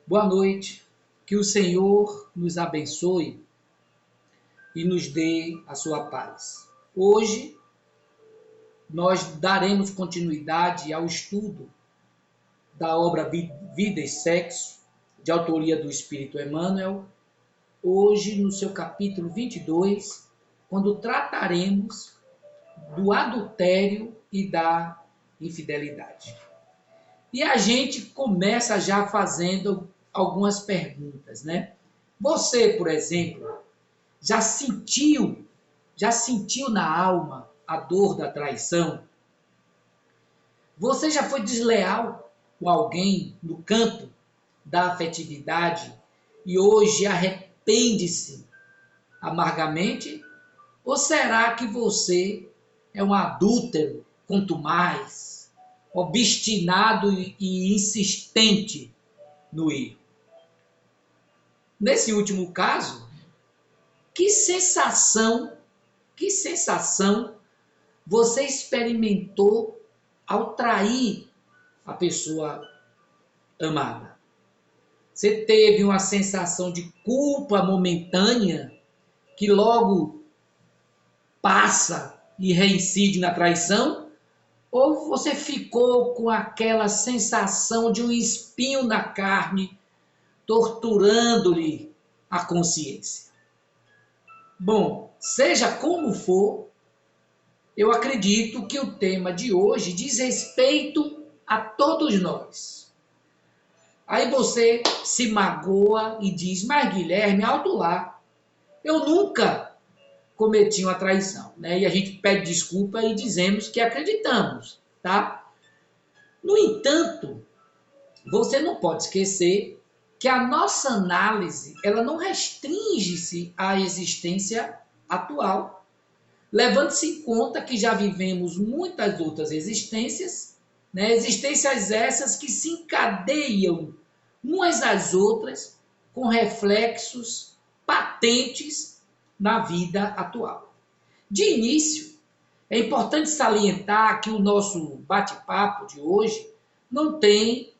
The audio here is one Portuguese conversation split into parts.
Boa noite, que o Senhor nos abençoe e nos dê a sua paz. Hoje nós daremos continuidade ao estudo da obra Vida e Sexo, de autoria do Espírito Emmanuel, hoje no seu capítulo 22, quando trataremos do adultério e da infidelidade. E a gente começa já fazendo algumas perguntas, né? Você, por exemplo, já sentiu na alma a dor da traição? Você já foi desleal com alguém no campo da afetividade e hoje arrepende-se amargamente? Ou será que você é um adúltero, quanto mais, obstinado e insistente no erro? Nesse último caso, que sensação você experimentou ao trair a pessoa amada? Você teve uma sensação de culpa momentânea que logo passa e reincide na traição? Ou você ficou com aquela sensação de um espinho na carne, torturando-lhe a consciência? Bom, seja como for, eu acredito que o tema de hoje diz respeito a todos nós. Aí você se magoa e diz: mas Guilherme, alto lá, eu nunca cometi uma traição, né? E a gente pede desculpa e dizemos que acreditamos, tá? No entanto, você não pode esquecer que a nossa análise, ela não restringe-se à existência atual, levando-se em conta que já vivemos muitas outras existências, né? Existências essas que se encadeiam umas às outras com reflexos patentes na vida atual. De início, é importante salientar que o nosso bate-papo de hoje não tem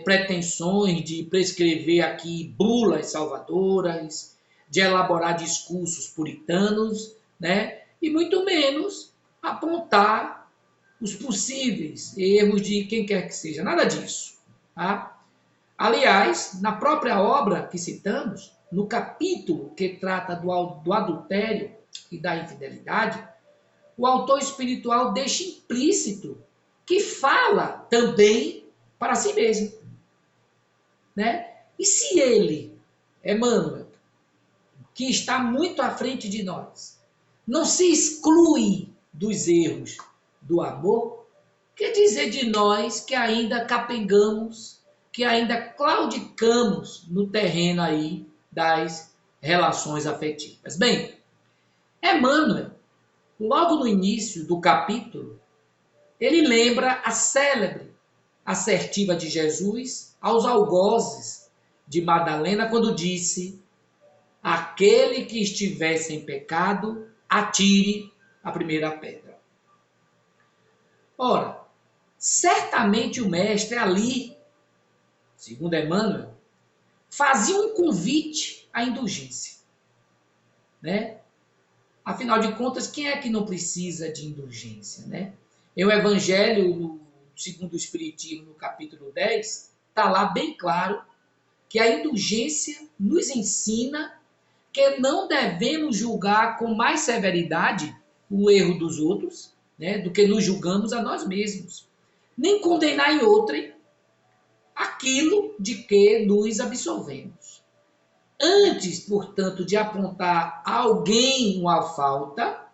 pretensões de prescrever aqui bulas salvadoras, de elaborar discursos puritanos, né? E muito menos apontar os possíveis erros de quem quer que seja. Nada disso. Tá? Aliás, na própria obra que citamos, no capítulo que trata do adultério e da infidelidade, o autor espiritual deixa implícito que fala também para si mesmo, né? E se ele, Emmanuel, que está muito à frente de nós, não se exclui dos erros do amor, quer dizer de nós que ainda capengamos, que ainda claudicamos no terreno aí das relações afetivas? Bem, Emmanuel, logo no início do capítulo, ele lembra a célebre assertiva de Jesus aos algozes de Madalena quando disse: aquele que estiver sem pecado, atire a primeira pedra. Ora, certamente o mestre ali, segundo Emmanuel, fazia um convite à indulgência, né? Afinal de contas, quem é que não precisa de indulgência, né? Em o Evangelho, segundo o Espiritismo, no capítulo 10, está lá bem claro que a indulgência nos ensina que não devemos julgar com mais severidade o erro dos outros, né, do que nos julgamos a nós mesmos, nem condenar em outrem aquilo de que nos absolvemos. Antes, portanto, de apontar a alguém uma falta,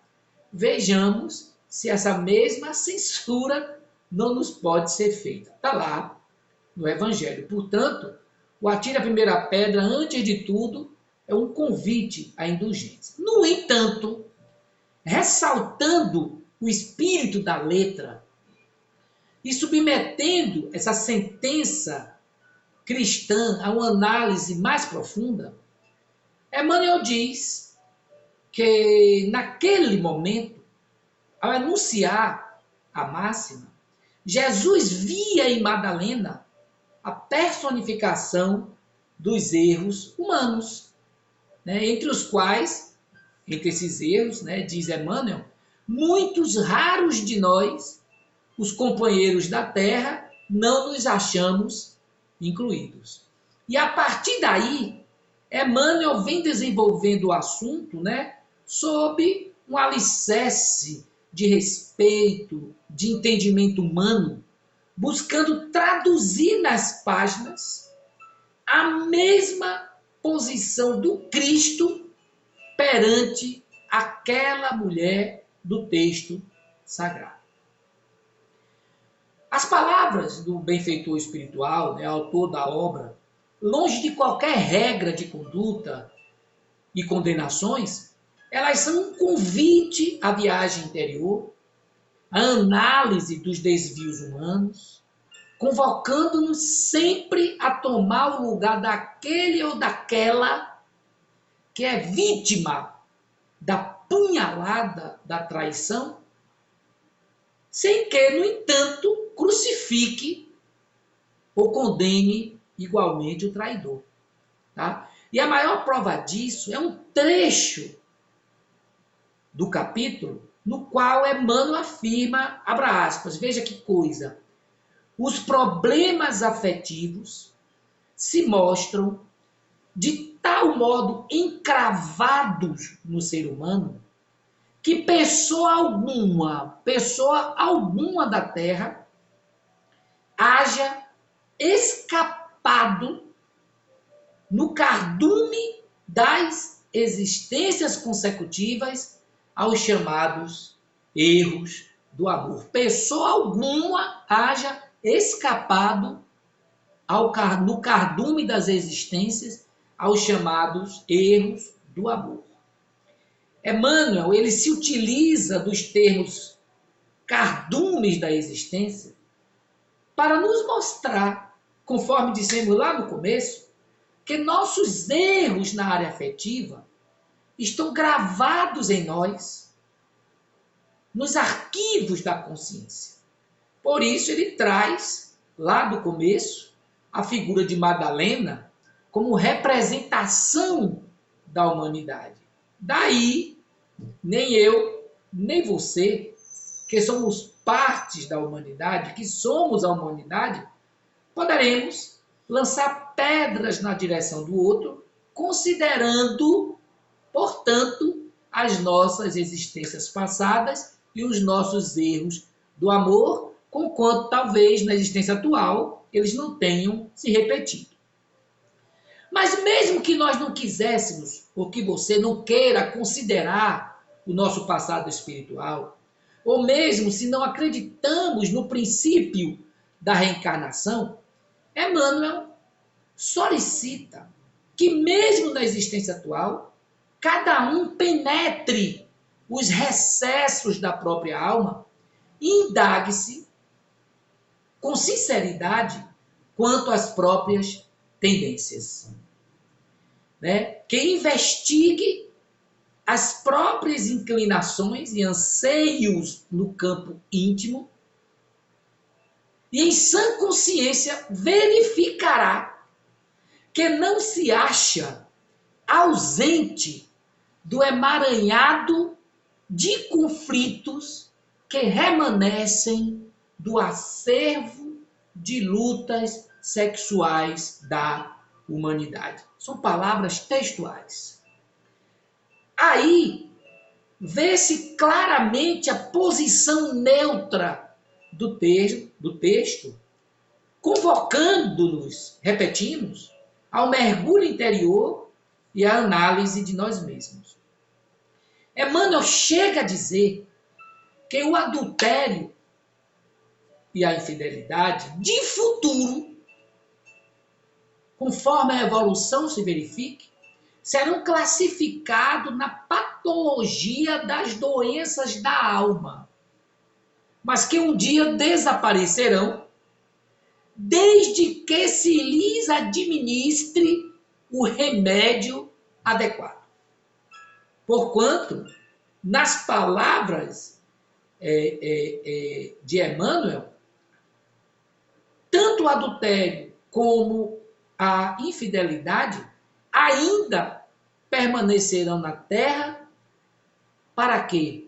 vejamos se essa mesma censura não nos pode ser feita. Está lá no Evangelho. Portanto, o atire a primeira pedra, antes de tudo, é um convite à indulgência. No entanto, ressaltando o espírito da letra e submetendo essa sentença cristã a uma análise mais profunda, Emmanuel diz que, naquele momento, ao enunciar a máxima, Jesus via em Madalena a personificação dos erros humanos, né? Entre esses erros, né, diz Emmanuel, muitos raros de nós, os companheiros da Terra, não nos achamos incluídos. E a partir daí, Emmanuel vem desenvolvendo o assunto, né, sob um alicerce de respeito, de entendimento humano, buscando traduzir nas páginas a mesma posição do Cristo perante aquela mulher do texto sagrado. As palavras do benfeitor espiritual, né, autor da obra, longe de qualquer regra de conduta e condenações, elas são um convite à viagem interior, à análise dos desvios humanos, convocando-nos sempre a tomar o lugar daquele ou daquela que é vítima da punhalada da traição, sem que, no entanto, crucifique ou condene igualmente o traidor. Tá? E a maior prova disso é um trecho do capítulo no qual Emmanuel afirma, abra aspas, veja que coisa, os problemas afetivos se mostram de tal modo encravados no ser humano que pessoa alguma da Terra haja escapado no cardume das existências consecutivas aos chamados erros do amor. Pessoa alguma haja escapado no cardume das existências aos chamados erros do amor. Emmanuel, ele se utiliza dos termos cardumes da existência para nos mostrar, conforme dissemos lá no começo, que nossos erros na área afetiva estão gravados em nós, nos arquivos da consciência. Por isso ele traz, lá do começo, a figura de Madalena como representação da humanidade. Daí, nem eu, nem você, que somos partes da humanidade, que somos a humanidade, poderemos lançar pedras na direção do outro, considerando, portanto, as nossas existências passadas e os nossos erros do amor, conquanto talvez na existência atual eles não tenham se repetido. Mas mesmo que nós não quiséssemos, ou que você não queira considerar o nosso passado espiritual, ou mesmo se não acreditamos no princípio da reencarnação, Emmanuel solicita que mesmo na existência atual, cada um penetre os recessos da própria alma e indague-se com sinceridade quanto às próprias tendências. Né? Que investigue as próprias inclinações e anseios no campo íntimo e em sã consciência verificará que não se acha ausente do emaranhado de conflitos que remanescem do acervo de lutas sexuais da humanidade. São palavras textuais. Aí vê-se claramente a posição neutra do texto, convocando-nos, repetimos, ao mergulho interior e à análise de nós mesmos. Emmanuel chega a dizer que o adultério e a infidelidade, de futuro, conforme a evolução se verifique, serão classificados na patologia das doenças da alma, mas que um dia desaparecerão, desde que se lhes administre o remédio adequado. Porquanto, nas palavras de Emmanuel, tanto o adultério como a infidelidade ainda permanecerão na terra para quê?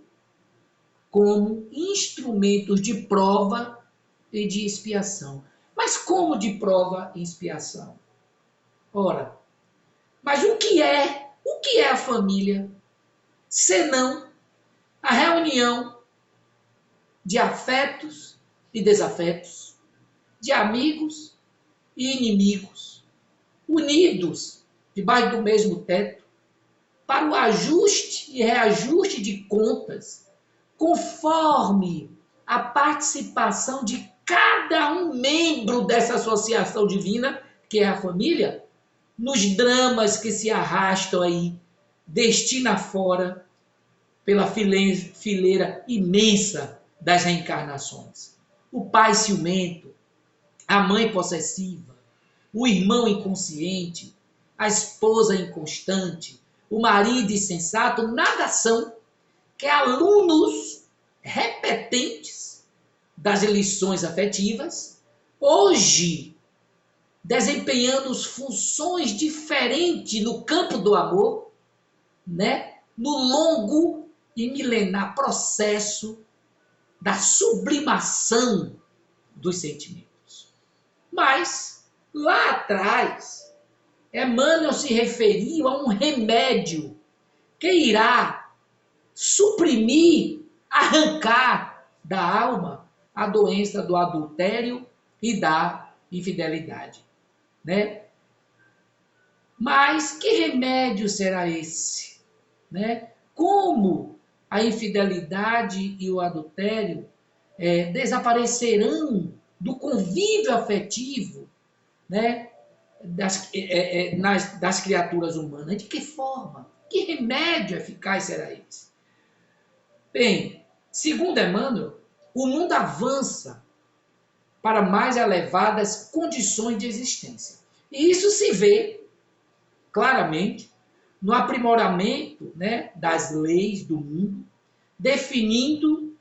Como instrumentos de prova e de expiação. Mas como de prova e expiação? Ora, mas o que é? O que é a família? Senão a reunião de afetos e desafetos, de amigos e inimigos, unidos debaixo do mesmo teto, para o ajuste e reajuste de contas, conforme a participação de cada um membro dessa associação divina, que é a família, nos dramas que se arrastam aí, destina fora, pela fileira imensa das reencarnações. O pai ciumento, a mãe possessiva, o irmão inconsciente, a esposa inconstante, o marido insensato, nada são que alunos repetentes das lições afetivas, hoje desempenhando funções diferentes no campo do amor, né? No longo e milenar processo da sublimação dos sentimentos. Mas, lá atrás, Emmanuel se referiu a um remédio que irá suprimir, arrancar da alma a doença do adultério e da infidelidade, né? Mas que remédio será esse, né? Como a infidelidade e o adultério desaparecerão do convívio afetivo, né? Das criaturas humanas? De que forma? Que remédio eficaz será esse? Bem, segundo Emmanuel, o mundo avança para mais elevadas condições de existência. E isso se vê claramente no aprimoramento, né, das leis do mundo, definindo,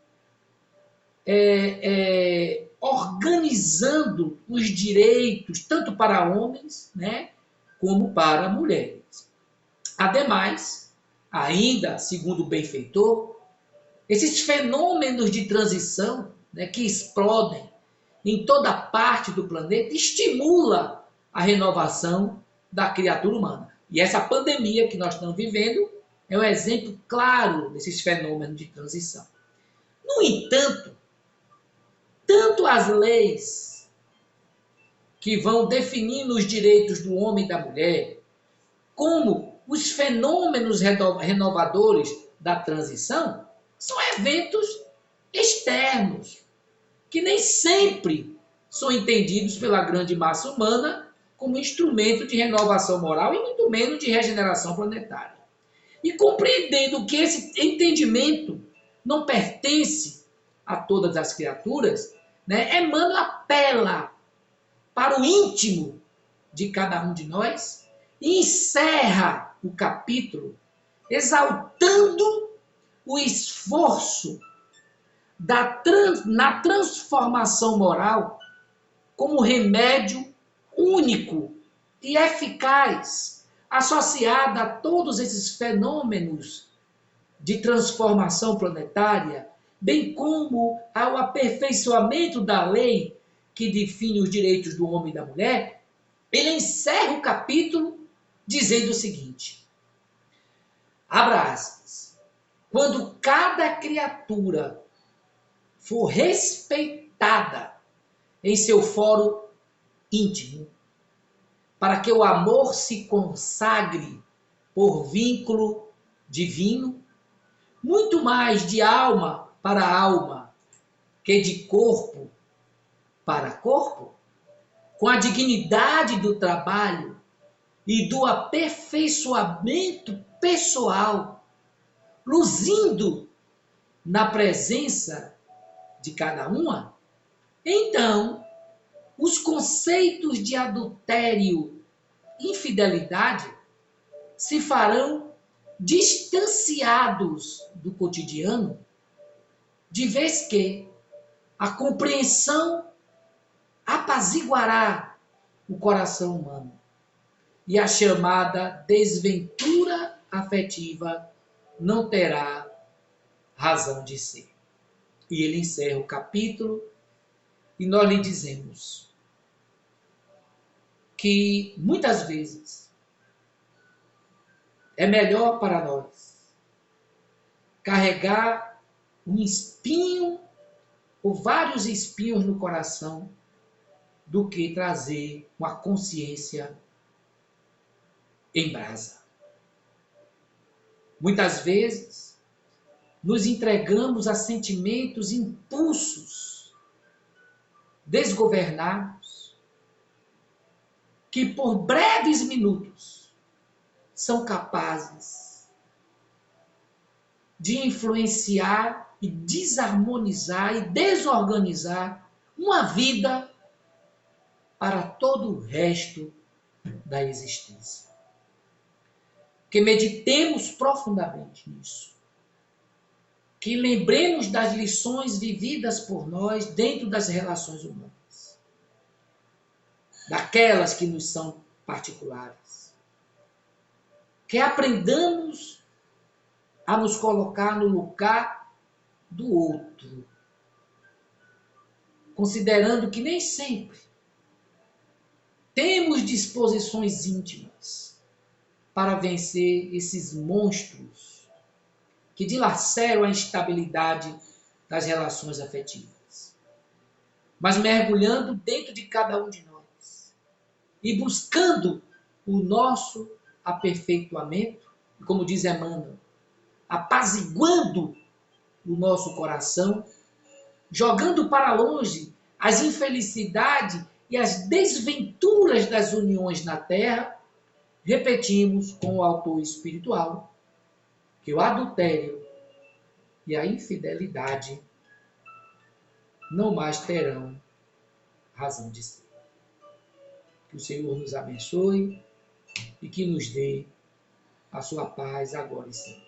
organizando os direitos tanto para homens, né, como para mulheres. Ademais, ainda segundo o benfeitor, esses fenômenos de transição, né, que explodem em toda parte do planeta estimula a renovação da criatura humana. E essa pandemia que nós estamos vivendo é um exemplo claro desses fenômenos de transição. No entanto, tanto as leis que vão definindo os direitos do homem e da mulher, como os fenômenos renovadores da transição, são eventos externos, que nem sempre são entendidos pela grande massa humana como instrumento de renovação moral e muito menos de regeneração planetária. E compreendendo que esse entendimento não pertence a todas as criaturas, né, Emmanuel apela para o íntimo de cada um de nós e encerra o capítulo exaltando o esforço na transformação moral como remédio único e eficaz, associado a todos esses fenômenos de transformação planetária, bem como ao aperfeiçoamento da lei que define os direitos do homem e da mulher. Ele encerra o capítulo dizendo o seguinte, abra aspas, quando cada criatura for respeitada em seu fórum íntimo, para que o amor se consagre por vínculo divino, muito mais de alma para alma que de corpo para corpo, com a dignidade do trabalho e do aperfeiçoamento pessoal, luzindo na presença de cada uma, então os conceitos de adultério e infidelidade se farão distanciados do cotidiano, de vez que a compreensão apaziguará o coração humano. e a chamada desventura afetiva não terá razão de ser. E ele encerra o capítulo e nós lhe dizemos que muitas vezes é melhor para nós carregar um espinho ou vários espinhos no coração do que trazer uma consciência em brasa. Muitas vezes nos entregamos a sentimentos, impulsos desgovernados que por breves minutos são capazes de influenciar e desarmonizar e desorganizar uma vida para todo o resto da existência. Que meditemos profundamente nisso. Que lembremos das lições vividas por nós dentro das relações humanas. Daquelas que nos são particulares. Que aprendamos a nos colocar no lugar do outro. Considerando que nem sempre temos disposições íntimas para vencer esses monstros que dilaceram a estabilidade das relações afetivas. Mas mergulhando dentro de cada um de nós e buscando o nosso aperfeiçoamento, como diz Emmanuel, apaziguando o nosso coração, jogando para longe as infelicidades e as desventuras das uniões na terra, repetimos com o autor espiritual que o adultério e a infidelidade não mais terão razão de ser. Que o Senhor nos abençoe e que nos dê a sua paz agora e sempre.